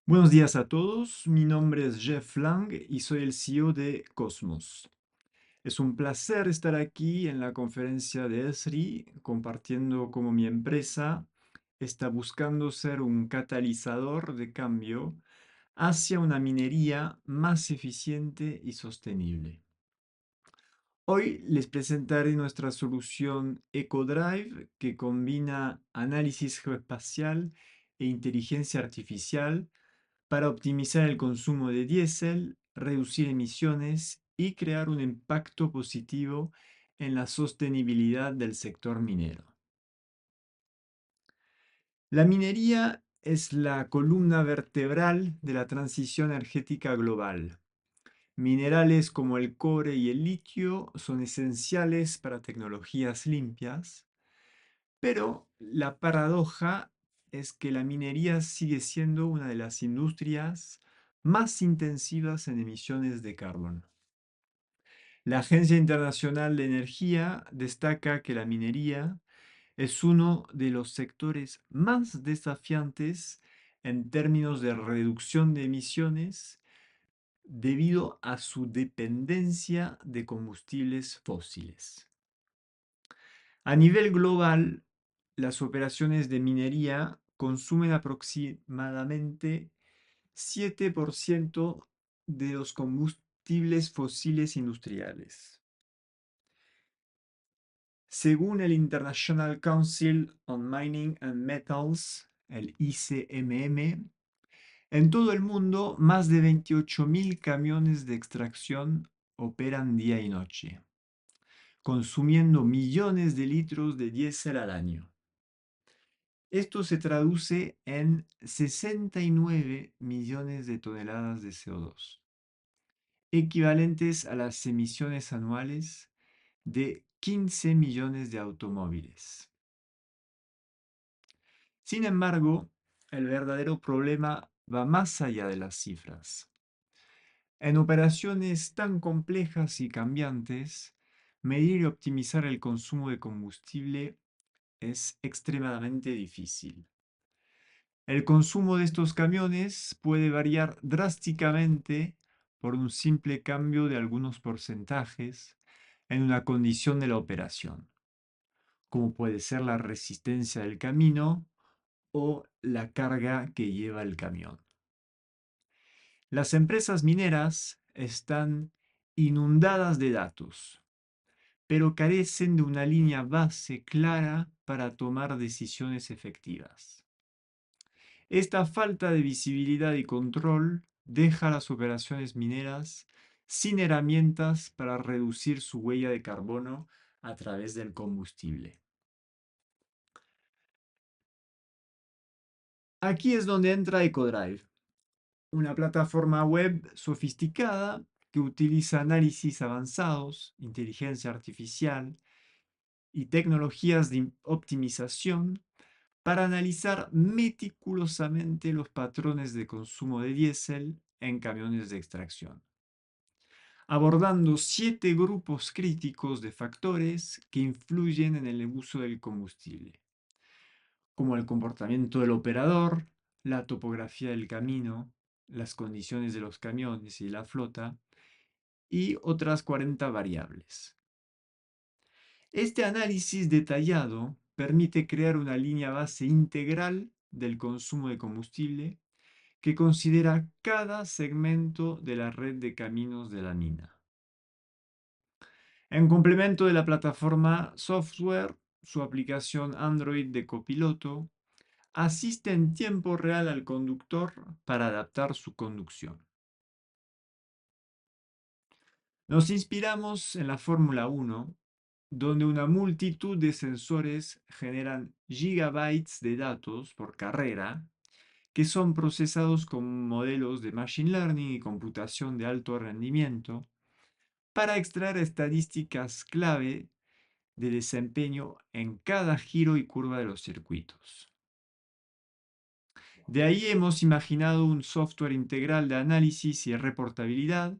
Buenos días a todos, mi nombre es Jeff Lang y soy el CEO de Cosmos. Es un placer estar aquí en la conferencia de ESRI compartiendo cómo mi empresa está buscando ser un catalizador de cambio hacia una minería más eficiente y sostenible. Hoy les presentaré nuestra solución EcoDrive que combina análisis geoespacial e inteligencia artificial para optimizar el consumo de diésel, reducir emisiones y crear un impacto positivo en la sostenibilidad del sector minero. La minería es la columna vertebral de la transición energética global. Minerales como el cobre y el litio son esenciales para tecnologías limpias, pero la paradoja es que la minería sigue siendo una de las industrias más intensivas en emisiones de carbono. La Agencia Internacional de Energía destaca que la minería es uno de los sectores más desafiantes en términos de reducción de emisiones debido a su dependencia de combustibles fósiles. A nivel global, las operaciones de minería consumen aproximadamente 7% de los combustibles fósiles industriales. Según el International Council on Mining and Metals, el ICMM, en todo el mundo más de 28.000 camiones de extracción operan día y noche, consumiendo millones de litros de diésel al año. Esto se traduce en 69 millones de toneladas de CO2, equivalentes a las emisiones anuales de 15 millones de automóviles. Sin embargo, el verdadero problema va más allá de las cifras. En operaciones tan complejas y cambiantes, medir y optimizar el consumo de combustible es extremadamente difícil. El consumo de estos camiones puede variar drásticamente por un simple cambio de algunos porcentajes en una condición de la operación, como puede ser la resistencia del camino o la carga que lleva el camión. Las empresas mineras están inundadas de datos, pero carecen de una línea base clara para tomar decisiones efectivas. Esta falta de visibilidad y control deja a las operaciones mineras sin herramientas para reducir su huella de carbono a través del combustible. Aquí es donde entra EcoDrive, una plataforma web sofisticada que utiliza análisis avanzados, inteligencia artificial y tecnologías de optimización para analizar meticulosamente los patrones de consumo de diésel en camiones de extracción, abordando 7 grupos críticos de factores que influyen en el uso del combustible, como el comportamiento del operador, la topografía del camino, las condiciones de los camiones y la flota, y otras 40 variables. Este análisis detallado permite crear una línea base integral del consumo de combustible que considera cada segmento de la red de caminos de la mina. En complemento de la plataforma software, su aplicación Android de copiloto asiste en tiempo real al conductor para adaptar su conducción. Nos inspiramos en la Fórmula 1, donde una multitud de sensores generan gigabytes de datos por carrera que son procesados con modelos de machine learning y computación de alto rendimiento para extraer estadísticas clave de desempeño en cada giro y curva de los circuitos. De ahí hemos imaginado un software integral de análisis y reportabilidad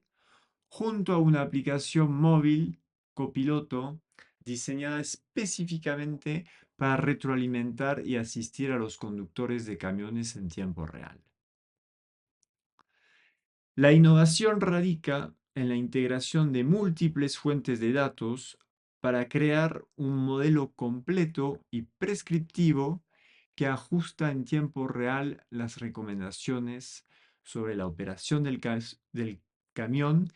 junto a una aplicación móvil copiloto diseñada específicamente para retroalimentar y asistir a los conductores de camiones en tiempo real. La innovación radica en la integración de múltiples fuentes de datos para crear un modelo completo y prescriptivo que ajusta en tiempo real las recomendaciones sobre la operación del camión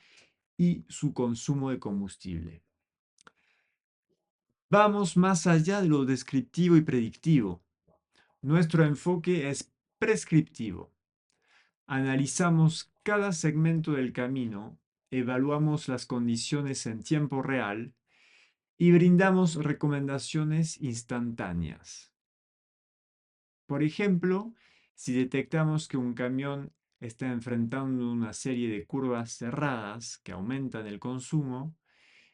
y su consumo de combustible. Vamos más allá de lo descriptivo y predictivo. Nuestro enfoque es prescriptivo. Analizamos cada segmento del camino, evaluamos las condiciones en tiempo real y brindamos recomendaciones instantáneas. Por ejemplo, si detectamos que un camión está enfrentando una serie de curvas cerradas que aumentan el consumo,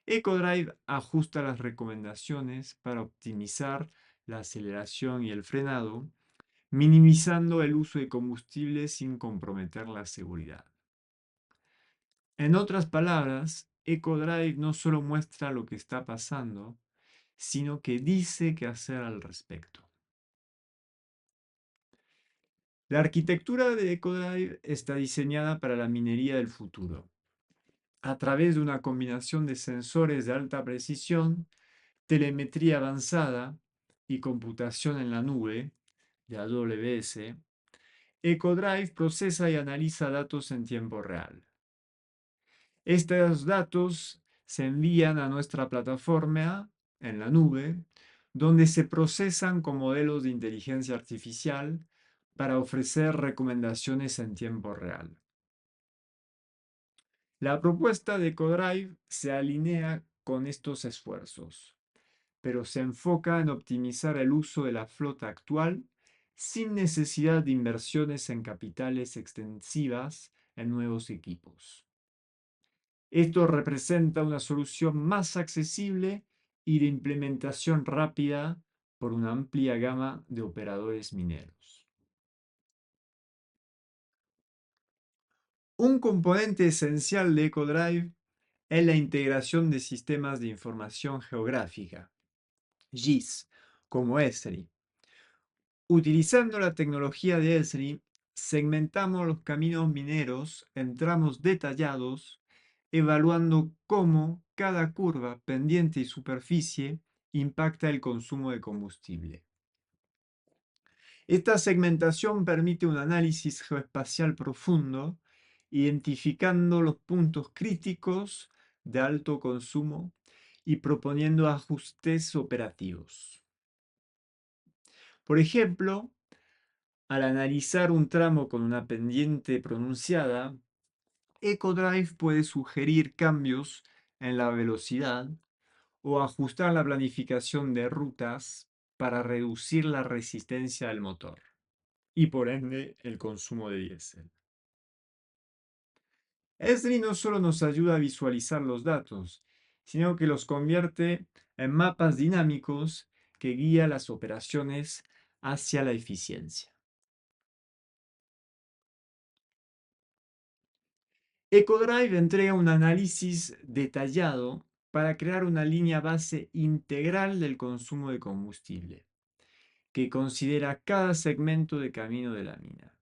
EcoDrive ajusta las recomendaciones para optimizar la aceleración y el frenado, minimizando el uso de combustible sin comprometer la seguridad. En otras palabras, EcoDrive no solo muestra lo que está pasando, sino que dice qué hacer al respecto. La arquitectura de EcoDrive está diseñada para la minería del futuro. A través de una combinación de sensores de alta precisión, telemetría avanzada y computación en la nube, de AWS, EcoDrive procesa y analiza datos en tiempo real. Estos datos se envían a nuestra plataforma en la nube, donde se procesan con modelos de inteligencia artificial para ofrecer recomendaciones en tiempo real. La propuesta de EcoDrive se alinea con estos esfuerzos, pero se enfoca en optimizar el uso de la flota actual sin necesidad de inversiones en capitales extensivas en nuevos equipos. Esto representa una solución más accesible y de implementación rápida por una amplia gama de operadores mineros. Un componente esencial de EcoDrive es la integración de sistemas de información geográfica, GIS, como Esri. Utilizando la tecnología de Esri, segmentamos los caminos mineros en tramos detallados, evaluando cómo cada curva, pendiente y superficie impacta el consumo de combustible. Esta segmentación permite un análisis geoespacial profundo, identificando los puntos críticos de alto consumo y proponiendo ajustes operativos. Por ejemplo, al analizar un tramo con una pendiente pronunciada, EcoDrive puede sugerir cambios en la velocidad o ajustar la planificación de rutas para reducir la resistencia del motor y por ende el consumo de diésel. Esri no solo nos ayuda a visualizar los datos, sino que los convierte en mapas dinámicos que guían las operaciones hacia la eficiencia. EcoDrive entrega un análisis detallado para crear una línea base integral del consumo de combustible, que considera cada segmento de camino de la mina.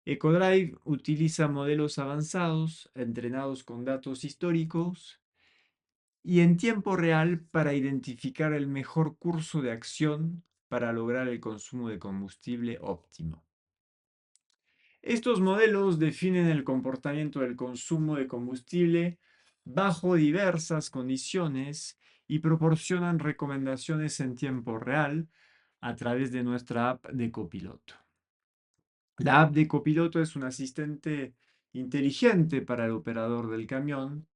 EcoDrive utiliza modelos avanzados, entrenados con datos históricos y en tiempo real para identificar el mejor curso de acción para lograr el consumo de combustible óptimo. Estos modelos definen el comportamiento del consumo de combustible bajo diversas condiciones y proporcionan recomendaciones en tiempo real a través de nuestra app de copiloto. La app de copiloto es un asistente inteligente para el operador del camión,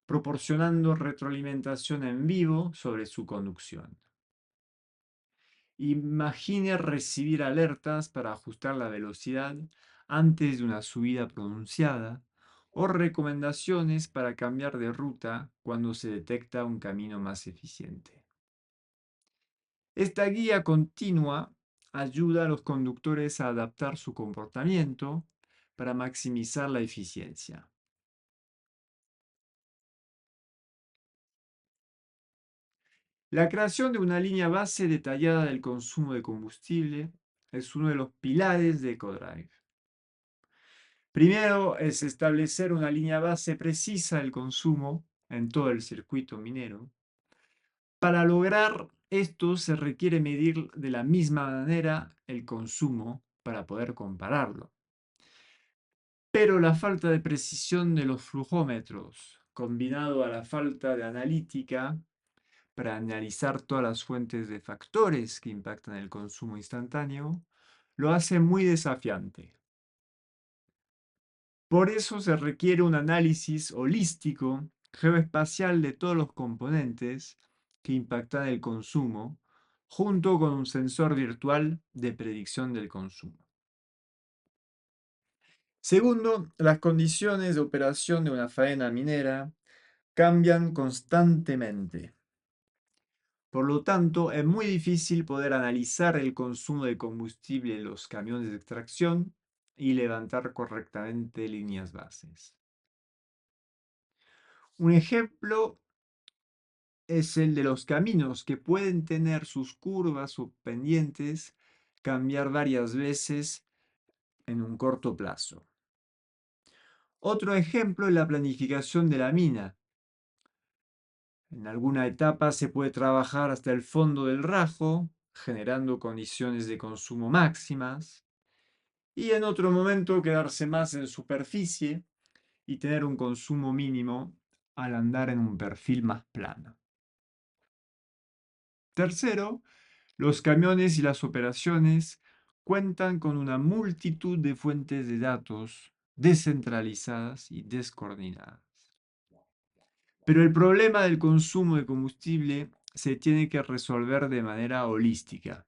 proporcionando retroalimentación en vivo sobre su conducción. Imagine recibir alertas para ajustar la velocidad antes de una subida pronunciada o recomendaciones para cambiar de ruta cuando se detecta un camino más eficiente. Esta guía continua ayuda a los conductores a adaptar su comportamiento para maximizar la eficiencia. La creación de una línea base detallada del consumo de combustible es uno de los pilares de EcoDrive. Primero es establecer una línea base precisa del consumo en todo el circuito minero. Para lograr esto se requiere medir de la misma manera el consumo para poder compararlo. Pero la falta de precisión de los flujómetros, combinado a la falta de analítica para analizar todas las fuentes de factores que impactan el consumo instantáneo, lo hace muy desafiante. Por eso se requiere un análisis holístico, geoespacial de todos los componentes que impactan el consumo, junto con un sensor virtual de predicción del consumo. Segundo, las condiciones de operación de una faena minera cambian constantemente. Por lo tanto, es muy difícil poder analizar el consumo de combustible en los camiones de extracción y levantar correctamente líneas bases. Un ejemplo es el de los caminos que pueden tener sus curvas o pendientes cambiar varias veces en un corto plazo. Otro ejemplo es la planificación de la mina. En alguna etapa se puede trabajar hasta el fondo del rajo, generando condiciones de consumo máximas, y en otro momento quedarse más en superficie y tener un consumo mínimo al andar en un perfil más plano. Tercero, los camiones y las operaciones cuentan con una multitud de fuentes de datos descentralizadas y descoordinadas. Pero el problema del consumo de combustible se tiene que resolver de manera holística.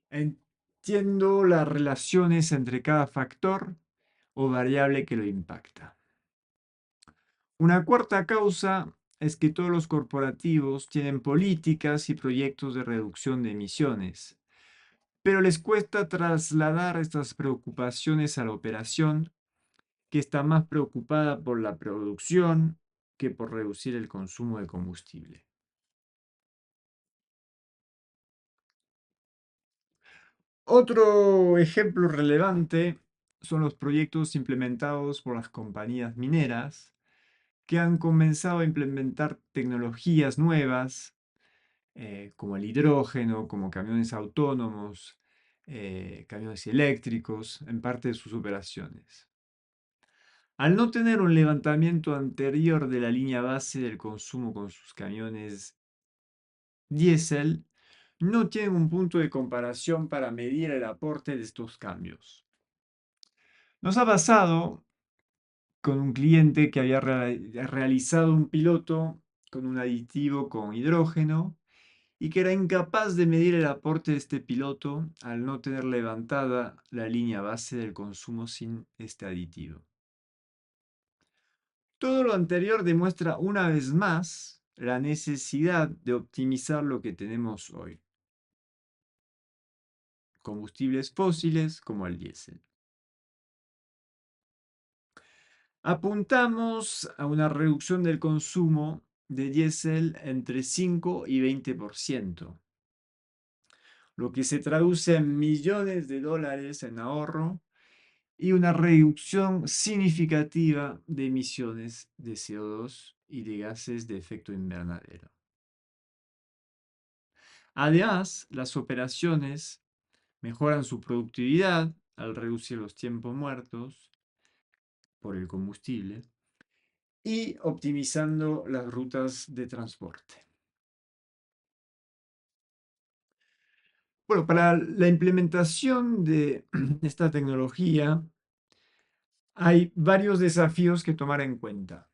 Entiendo las relaciones entre cada factor o variable que lo impacta. Una cuarta causa es que todos los corporativos tienen políticas y proyectos de reducción de emisiones, pero les cuesta trasladar estas preocupaciones a la operación, que está más preocupada por la producción que por reducir el consumo de combustible. Otro ejemplo relevante son los proyectos implementados por las compañías mineras que han comenzado a implementar tecnologías nuevas como el hidrógeno, como camiones autónomos, camiones eléctricos, en parte de sus operaciones. Al no tener un levantamiento anterior de la línea base del consumo con sus camiones diésel, no tienen un punto de comparación para medir el aporte de estos cambios. Nos ha pasado con un cliente que había realizado un piloto con un aditivo con hidrógeno y que era incapaz de medir el aporte de este piloto al no tener levantada la línea base del consumo sin este aditivo. Todo lo anterior demuestra una vez más la necesidad de optimizar lo que tenemos hoy, combustibles fósiles como el diésel. Apuntamos a una reducción del consumo de diésel entre 5 y 20%, lo que se traduce en millones de dólares en ahorro y una reducción significativa de emisiones de CO2 y de gases de efecto invernadero. Además, las operaciones mejoran su productividad al reducir los tiempos muertos por el combustible y optimizando las rutas de transporte. Bueno, para la implementación de esta tecnología hay varios desafíos que tomar en cuenta.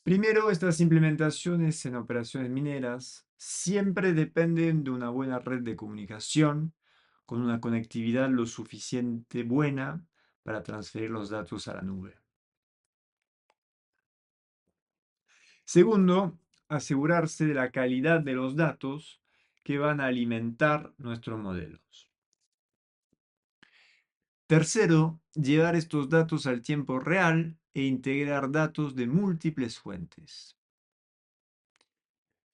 Primero, estas implementaciones en operaciones mineras siempre dependen de una buena red de comunicación con una conectividad lo suficiente buena para transferir los datos a la nube. Segundo, asegurarse de la calidad de los datos que van a alimentar nuestros modelos. Tercero, llevar estos datos al tiempo real e integrar datos de múltiples fuentes.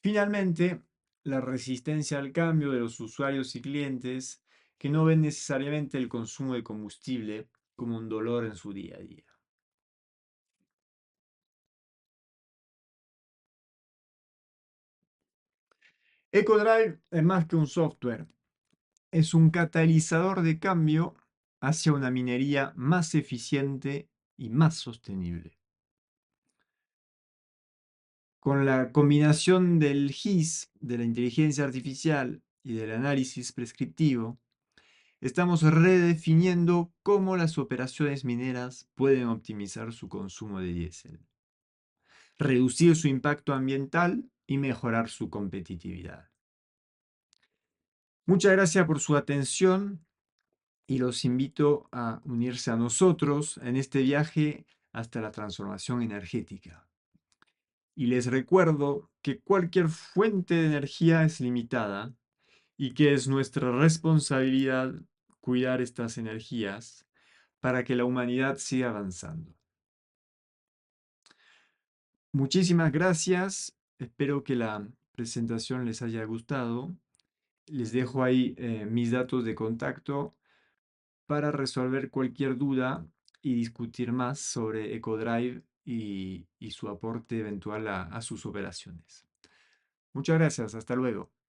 Finalmente, la resistencia al cambio de los usuarios y clientes que no ven necesariamente el consumo de combustible como un dolor en su día a día. EcoDrive es más que un software, es un catalizador de cambio hacia una minería más eficiente y más sostenible. Con la combinación del GIS, de la inteligencia artificial y del análisis prescriptivo, estamos redefiniendo cómo las operaciones mineras pueden optimizar su consumo de diésel, reducir su impacto ambiental y mejorar su competitividad. Muchas gracias por su atención y los invito a unirse a nosotros en este viaje hasta la transformación energética. Y les recuerdo que cualquier fuente de energía es limitada y que es nuestra responsabilidad cuidar estas energías para que la humanidad siga avanzando. Muchísimas gracias. Espero que la presentación les haya gustado. Les dejo ahí mis datos de contacto para resolver cualquier duda y discutir más sobre EcoDrive y su aporte eventual a sus operaciones. Muchas gracias. Hasta luego.